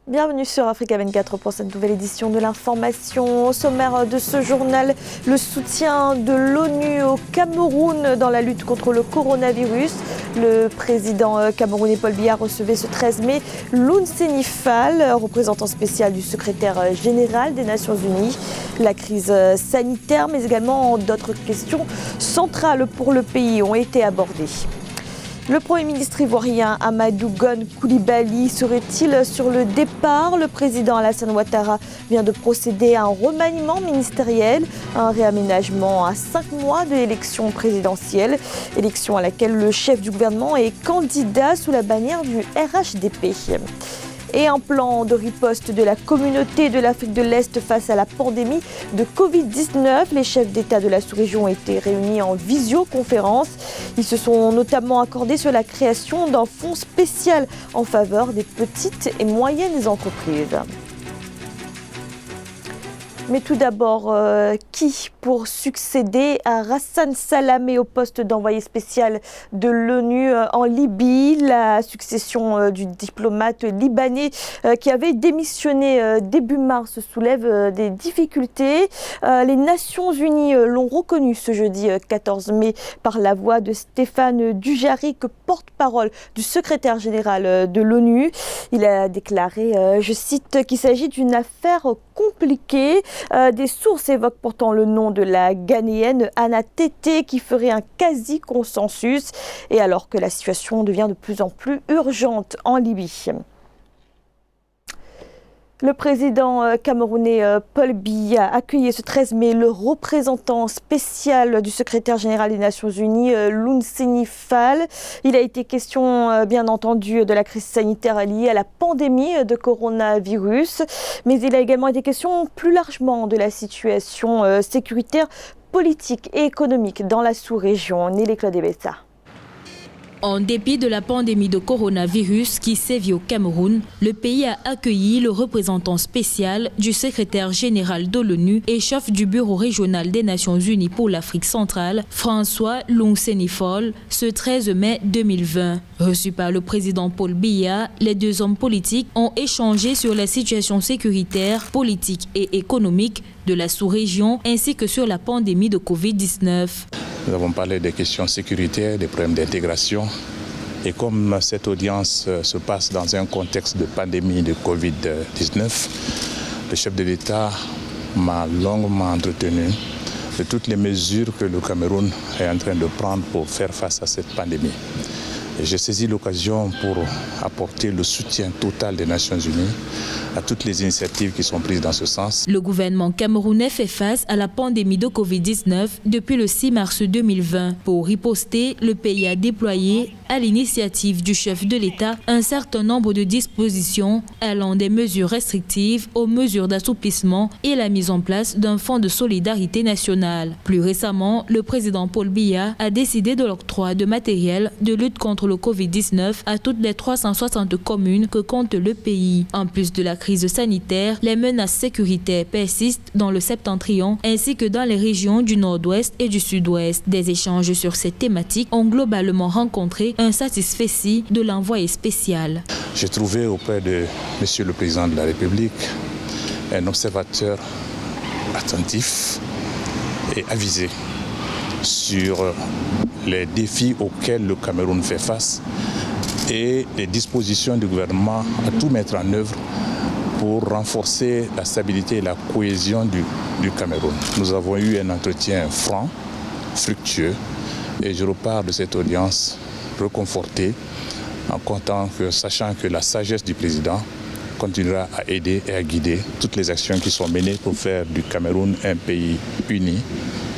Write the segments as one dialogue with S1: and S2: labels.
S1: Bienvenue sur Africa 24 pour cette nouvelle édition de l'information. Au sommaire de ce journal, le soutien de l'ONU au Cameroun dans la lutte contre le coronavirus. Le président camerounais Paul Biya recevait ce 13 mai Loun Senifal, représentant spécial du secrétaire général des Nations Unies. La crise sanitaire, mais également d'autres questions centrales pour le pays ont été abordées. Le Premier ministre ivoirien Amadou Gon Coulibaly serait-il sur le départ? Le président Alassane Ouattara vient de procéder à un remaniement ministériel, un réaménagement à 5 mois de l'élection présidentielle, élection à laquelle le chef du gouvernement est candidat sous la bannière du RHDP. Et un plan de riposte de la communauté de l'Afrique de l'Est face à la pandémie de Covid-19. Les chefs d'État de la sous-région ont été réunis en visioconférence. Ils se sont notamment accordés sur la création d'un fonds spécial en faveur des petites et moyennes entreprises. Mais tout d'abord, qui pour succéder à Hassan Salamé au poste d'envoyé spécial de l'ONU en Libye? La succession du diplomate libanais qui avait démissionné début mars soulève des difficultés. Les Nations Unies l'ont reconnu ce jeudi 14 mai par la voix de Stéphane Dujarric, porte-parole du secrétaire général de l'ONU. Il a déclaré, je cite, qu'il s'agit d'une affaire compliquée. Des sources évoquent pourtant le nom de la Ghanéenne Anna Tété qui ferait un quasi-consensus, et alors que la situation devient de plus en plus urgente en Libye. Le président camerounais Paul Biya a accueilli ce 13 mai le représentant spécial du secrétaire général des Nations Unies, Loun Senifal. Il a été question, bien entendu, de la crise sanitaire liée à la pandémie de coronavirus, mais il a également été question plus largement de la situation sécuritaire, politique et économique dans la sous-région. Nelly Claude Bessa.
S2: En dépit de la pandémie de coronavirus qui sévit au Cameroun, le pays a accueilli le représentant spécial du secrétaire général de l'ONU et chef du bureau régional des Nations Unies pour l'Afrique centrale, François Loun Senifal, ce 13 mai 2020. Reçu par le président Paul Biya, les deux hommes politiques ont échangé sur la situation sécuritaire, politique et économique de la sous-région ainsi que sur la pandémie de Covid-19.
S3: Nous avons parlé des questions sécuritaires, des problèmes d'intégration. Et comme cette audience se passe dans un contexte de pandémie de Covid-19, le chef de l'État m'a longuement entretenu de toutes les mesures que le Cameroun est en train de prendre pour faire face à cette pandémie. J'ai saisi l'occasion pour apporter le soutien total des Nations Unies à toutes les initiatives qui sont prises dans ce sens.
S2: Le gouvernement camerounais fait face à la pandémie de Covid-19 depuis le 6 mars 2020. Pour riposter, le pays a déployé, à l'initiative du chef de l'État, un certain nombre de dispositions allant des mesures restrictives aux mesures d'assouplissement et la mise en place d'un fonds de solidarité nationale. Plus récemment, le président Paul Biya a décidé de l'octroi de matériel de lutte contre le Covid-19 à toutes les 360 communes que compte le pays. En plus de la crise sanitaire, les menaces sécuritaires persistent dans le septentrion ainsi que dans les régions du nord-ouest et du sud-ouest. Des échanges sur ces thématiques ont globalement rencontré un satisfecit de l'envoyé spécial.
S3: J'ai trouvé auprès de Monsieur le Président de la République un observateur attentif et avisé sur les défis auxquels le Cameroun fait face et les dispositions du gouvernement à tout mettre en œuvre pour renforcer la stabilité et la cohésion du Cameroun. Nous avons eu un entretien franc, fructueux, et je repars de cette audience reconforté, sachant que la sagesse du président continuera à aider et à guider toutes les actions qui sont menées pour faire du Cameroun un pays uni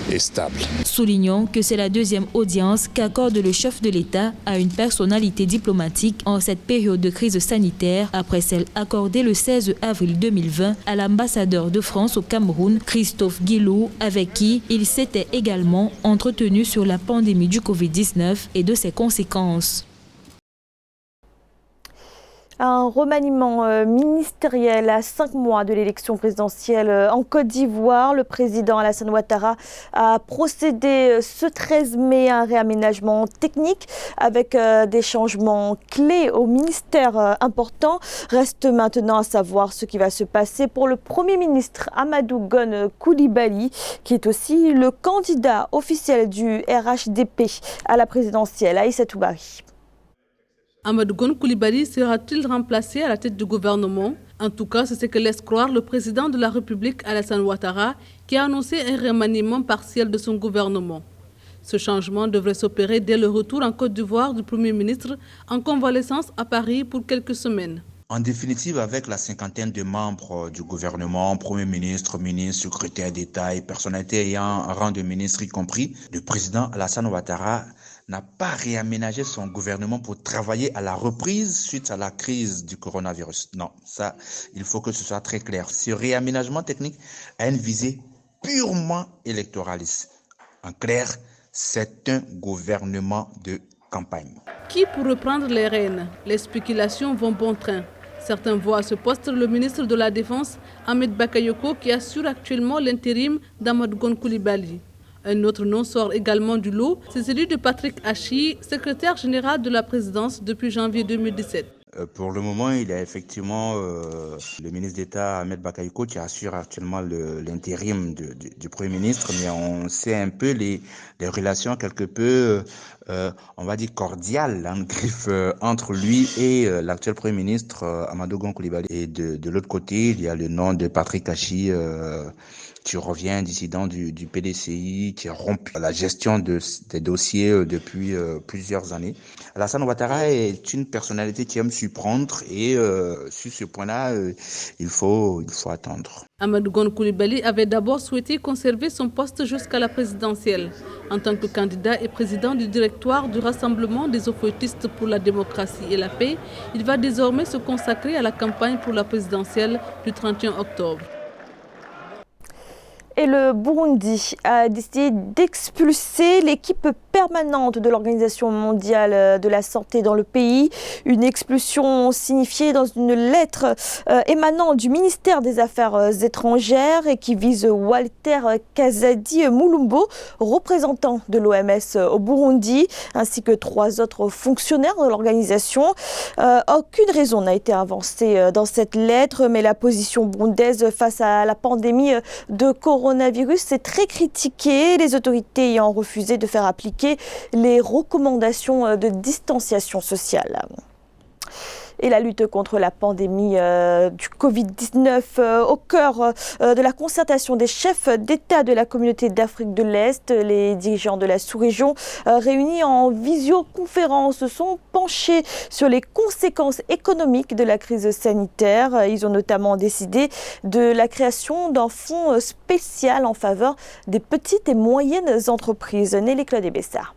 S3: et stable.
S2: Soulignons que c'est la deuxième audience qu'accorde le chef de l'État à une personnalité diplomatique en cette période de crise sanitaire, après celle accordée le 16 avril 2020 à l'ambassadeur de France au Cameroun, Christophe Guilou, avec qui il s'était également entretenu sur la pandémie du Covid-19 et de ses conséquences.
S1: Un remaniement ministériel à 5 mois de l'élection présidentielle en Côte d'Ivoire. Le président Alassane Ouattara a procédé ce 13 mai à un réaménagement technique avec des changements clés au ministère importants. Reste maintenant à savoir ce qui va se passer pour le Premier ministre Amadou Gon Coulibaly, qui est aussi le candidat officiel du RHDP à la présidentielle. Aïssatou Bari.
S4: Amadou Gon Coulibaly sera-t-il remplacé à la tête du gouvernement? En tout cas, c'est ce que laisse croire le président de la République, Alassane Ouattara, qui a annoncé un remaniement partiel de son gouvernement. Ce changement devrait s'opérer dès le retour en Côte d'Ivoire du Premier ministre en convalescence à Paris pour quelques semaines.
S5: En définitive, avec la cinquantaine de membres du gouvernement, Premier ministre, ministre, secrétaire d'État et personnalités ayant un rang de ministre y compris, le président Alassane Ouattara n'a pas réaménagé son gouvernement pour travailler à la reprise suite à la crise du coronavirus. Non, ça, il faut que ce soit très clair. Ce réaménagement technique a une visée purement électoraliste. En clair, c'est un gouvernement de campagne.
S4: Qui pour reprendre les rênes? Les spéculations vont bon train. Certains voient à ce poste le ministre de la Défense, Ahmed Bakayoko, qui assure actuellement l'intérim d'Amadou Gon Coulibaly. Un autre nom sort également du lot, c'est celui de Patrick Achi, secrétaire général de la présidence depuis janvier 2017.
S5: Pour le moment, il y a effectivement le ministre d'État Ahmed Bakayoko qui assure actuellement l'intérim du Premier ministre, mais on sait un peu les relations quelque peu, on va dire cordiales, en griffe, entre lui et l'actuel Premier ministre Amadou Gon Coulibaly. Et de l'autre côté, il y a le nom de Patrick Achi, qui revient dissident du PDCI, qui a rompu la gestion des dossiers depuis plusieurs années. Alassane Ouattara est une personnalité qui aime surprendre et sur ce point-là, il faut attendre.
S4: Amadou Gon Coulibaly avait d'abord souhaité conserver son poste jusqu'à la présidentielle. En tant que candidat et président du directoire du Rassemblement des Opportunistes pour la démocratie et la paix, il va désormais se consacrer à la campagne pour la présidentielle du 31 octobre.
S1: Et le Burundi a décidé d'expulser l'équipe permanente de l'Organisation mondiale de la santé dans le pays. Une expulsion signifiée dans une lettre émanant du ministère des Affaires étrangères et qui vise Walter Kazadi Mulumbo, représentant de l'OMS au Burundi, ainsi que 3 autres fonctionnaires de l'organisation. Aucune raison n'a été avancée dans cette lettre, mais la position burundaise face à la pandémie de coronavirus est très critiquée, les autorités ayant refusé de faire appliquer les recommandations de distanciation sociale. Et la lutte contre la pandémie du Covid-19 au cœur de la concertation des chefs d'État de la communauté d'Afrique de l'Est. Les dirigeants de la sous-région réunis en visioconférence se sont penchés sur les conséquences économiques de la crise sanitaire. Ils ont notamment décidé de la création d'un fonds spécial en faveur des petites et moyennes entreprises. Nelly Claude Bessard.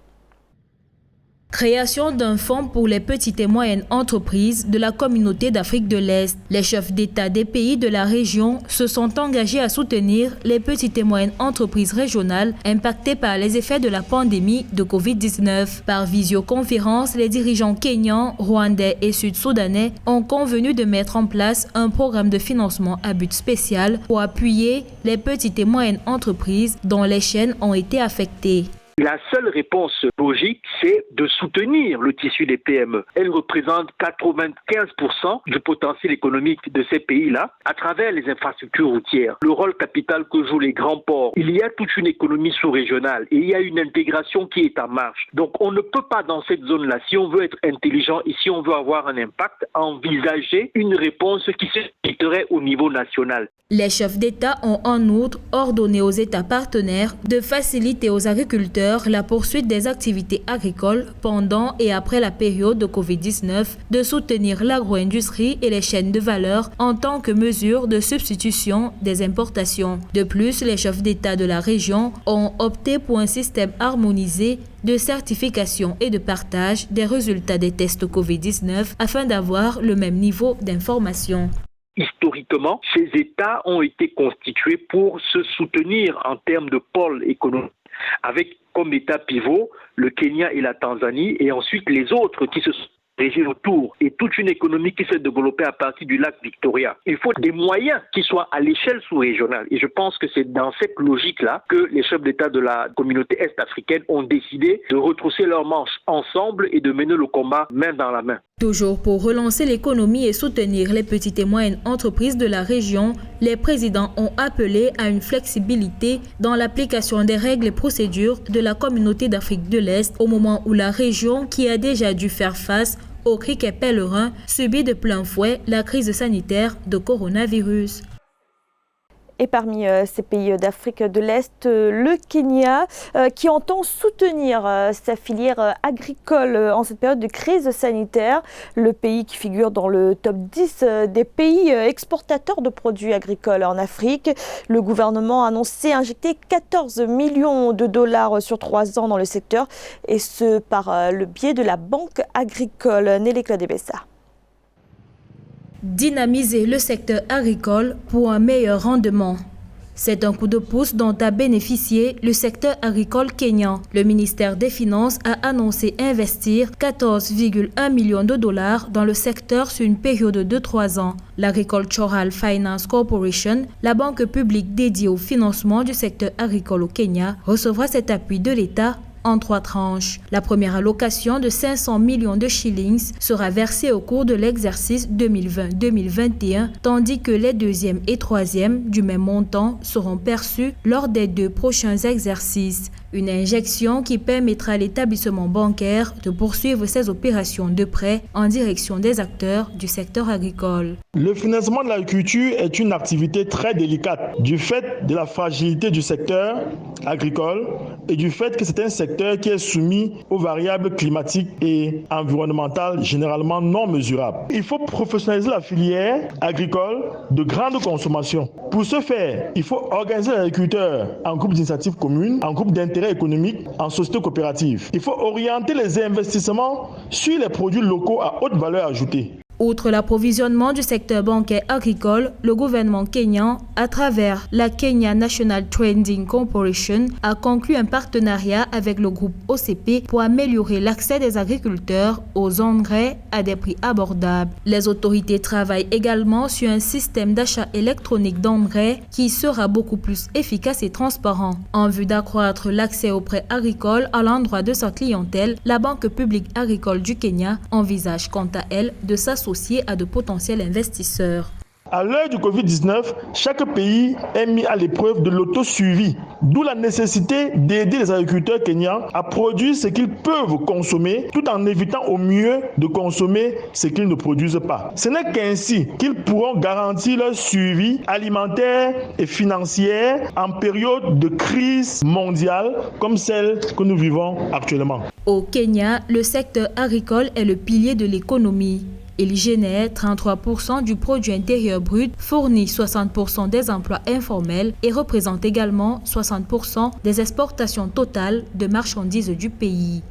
S2: Création d'un fonds pour les petites et moyennes entreprises de la communauté d'Afrique de l'Est. Les chefs d'État des pays de la région se sont engagés à soutenir les petites et moyennes entreprises régionales impactées par les effets de la pandémie de Covid-19. Par visioconférence, les dirigeants kenyans, rwandais et sud-soudanais ont convenu de mettre en place un programme de financement à but spécial pour appuyer les petites et moyennes entreprises dont les chaînes ont été affectées.
S6: La seule réponse logique, c'est de soutenir le tissu des PME. Elles représentent 95% du potentiel économique de ces pays-là à travers les infrastructures routières. Le rôle capital que jouent les grands ports. Il y a toute une économie sous-régionale et il y a une intégration qui est en marche. Donc on ne peut pas dans cette zone-là, si on veut être intelligent et si on veut avoir un impact, envisager une réponse qui se situerait au niveau national.
S2: Les chefs d'État ont en outre ordonné aux États partenaires de faciliter aux agriculteurs la poursuite des activités agricoles pendant et après la période de Covid-19, de soutenir l'agro-industrie et les chaînes de valeur en tant que mesure de substitution des importations. De plus, les chefs d'État de la région ont opté pour un système harmonisé de certification et de partage des résultats des tests Covid-19 afin d'avoir le même niveau d'information.
S6: Historiquement, ces États ont été constitués pour se soutenir en termes de pôle économique, avec comme État pivot le Kenya et la Tanzanie, et ensuite les autres qui se sont régir autour et toute une économie qui s'est développée à partir du lac Victoria. Il faut des moyens qui soient à l'échelle sous-régionale. Et je pense que c'est dans cette logique-là que les chefs d'État de la communauté est-africaine ont décidé de retrousser leurs manches ensemble et de mener le combat main dans la main.
S2: Toujours pour relancer l'économie et soutenir les petites et moyennes entreprises de la région, les présidents ont appelé à une flexibilité dans l'application des règles et procédures de la communauté d'Afrique de l'Est au moment où la région, qui a déjà dû faire face au criquet pèlerin, subit de plein fouet la crise sanitaire de coronavirus.
S1: Et parmi ces pays d'Afrique de l'Est, le Kenya qui entend soutenir sa filière agricole en cette période de crise sanitaire. Le pays qui figure dans le top 10 des pays exportateurs de produits agricoles en Afrique. Le gouvernement a annoncé injecter 14 millions de dollars sur 3 ans dans le secteur, et ce par le biais de la Banque agricole. Nelly Claude-Bessa.
S2: Dynamiser le secteur agricole pour un meilleur rendement. C'est un coup de pouce dont a bénéficié le secteur agricole kényan. Le ministère des Finances a annoncé investir 14,1 millions de dollars dans le secteur sur une période de 3 ans. L'Agricultural Finance Corporation, la banque publique dédiée au financement du secteur agricole au Kenya, recevra cet appui de l'État en 3 tranches. La première allocation de 500 millions de shillings sera versée au cours de l'exercice 2020-2021, tandis que les deuxième et troisième du même montant seront perçus lors des 2 prochains exercices. Une injection qui permettra à l'établissement bancaire de poursuivre ses opérations de prêt en direction des acteurs du secteur agricole.
S7: Le financement de l'agriculture est une activité très délicate du fait de la fragilité du secteur agricole et du fait que c'est un secteur qui est soumis aux variables climatiques et environnementales généralement non mesurables. Il faut professionnaliser la filière agricole de grande consommation. Pour ce faire, il faut organiser les agriculteurs en groupe d'initiative commune, en groupe d'intérêt économique, en société coopérative. Il faut orienter les investissements sur les produits locaux à haute valeur ajoutée.
S2: Outre l'approvisionnement du secteur bancaire agricole, le gouvernement kényan, à travers la Kenya National Trading Corporation, a conclu un partenariat avec le groupe OCP pour améliorer l'accès des agriculteurs aux engrais à des prix abordables. Les autorités travaillent également sur un système d'achat électronique d'engrais qui sera beaucoup plus efficace et transparent. En vue d'accroître l'accès aux prêts agricoles à l'endroit de sa clientèle, la Banque publique agricole du Kenya envisage quant à elle de s'associer à de potentiels investisseurs.
S7: À l'heure du Covid-19, chaque pays est mis à l'épreuve de l'auto-suivi, d'où la nécessité d'aider les agriculteurs kenyans à produire ce qu'ils peuvent consommer tout en évitant au mieux de consommer ce qu'ils ne produisent pas. Ce n'est qu'ainsi qu'ils pourront garantir leur suivi alimentaire et financier en période de crise mondiale comme celle que nous vivons actuellement.
S2: Au Kenya, le secteur agricole est le pilier de l'économie. Il génère 33% du produit intérieur brut, fournit 60% des emplois informels et représente également 60% des exportations totales de marchandises du pays.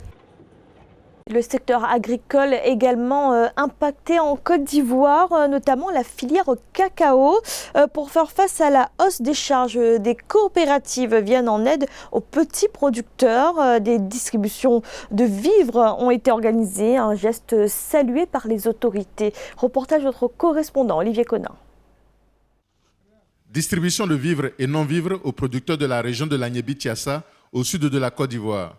S1: Le secteur agricole également impacté en Côte d'Ivoire, notamment la filière cacao. Pour faire face à la hausse des charges, des coopératives viennent en aide aux petits producteurs. Des distributions de vivres ont été organisées, un geste salué par les autorités. Reportage de notre correspondant Olivier Conin.
S8: Distribution de vivres et non-vivres aux producteurs de la région de l'Agnébi-Tiassa, au sud de la Côte d'Ivoire.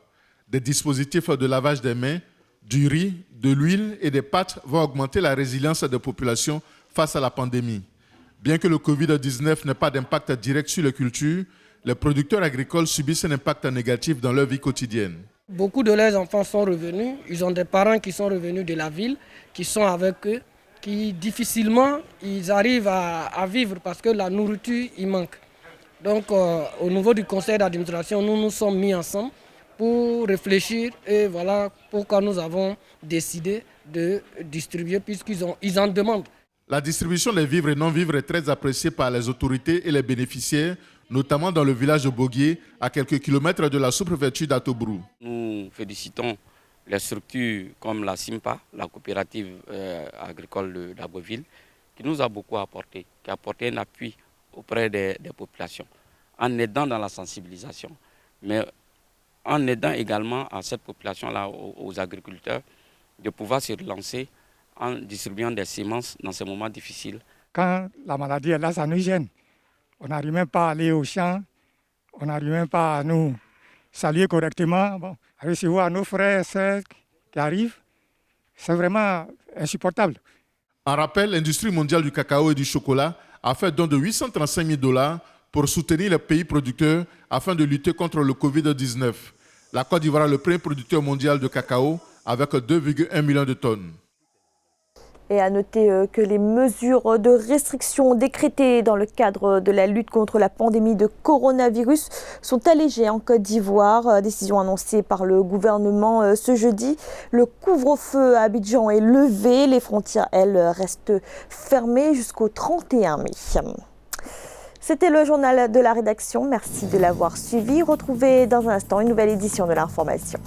S8: Des dispositifs de lavage des mains, du riz, de l'huile et des pâtes vont augmenter la résilience des populations face à la pandémie. Bien que le Covid-19 n'ait pas d'impact direct sur les cultures, les producteurs agricoles subissent un impact négatif dans leur vie quotidienne.
S9: Beaucoup de leurs enfants sont revenus, ils ont des parents qui sont revenus de la ville, qui sont avec eux, qui difficilement ils arrivent à vivre parce que la nourriture il manque. Donc au niveau du conseil d'administration, nous nous sommes mis ensemble pour réfléchir et voilà pourquoi nous avons décidé de distribuer puisqu'ils en demandent.
S8: La distribution des vivres et non-vivres est très appréciée par les autorités et les bénéficiaires, notamment dans le village de Boguier, à quelques kilomètres de la sous-préfecture d'Atobrou.
S10: Nous félicitons les structures comme la SIMPA, la coopérative agricole d'Abbeville, qui nous a beaucoup apporté, qui a apporté un appui auprès des populations, en aidant dans la sensibilisation, mais en aidant également à cette population-là, aux agriculteurs, de pouvoir se relancer en distribuant des semences dans ces moments difficiles.
S11: Quand la maladie est là, ça nous gêne. On n'arrive même pas à aller au champ, on n'arrive même pas à nous saluer correctement. Bon, recevoir nos frères et sœurs qui arrivent, c'est vraiment insupportable.
S8: En rappel, l'industrie mondiale du cacao et du chocolat a fait don de $835 000 pour soutenir les pays producteurs afin de lutter contre le Covid-19. La Côte d'Ivoire est le premier producteur mondial de cacao avec 2,1 millions de tonnes.
S1: Et à noter que les mesures de restriction décrétées dans le cadre de la lutte contre la pandémie de coronavirus sont allégées en Côte d'Ivoire. Décision annoncée par le gouvernement ce jeudi. Le couvre-feu à Abidjan est levé. Les frontières, elles, restent fermées jusqu'au 31 mai. C'était le journal de la rédaction. Merci de l'avoir suivi. Retrouvez dans un instant une nouvelle édition de l'information.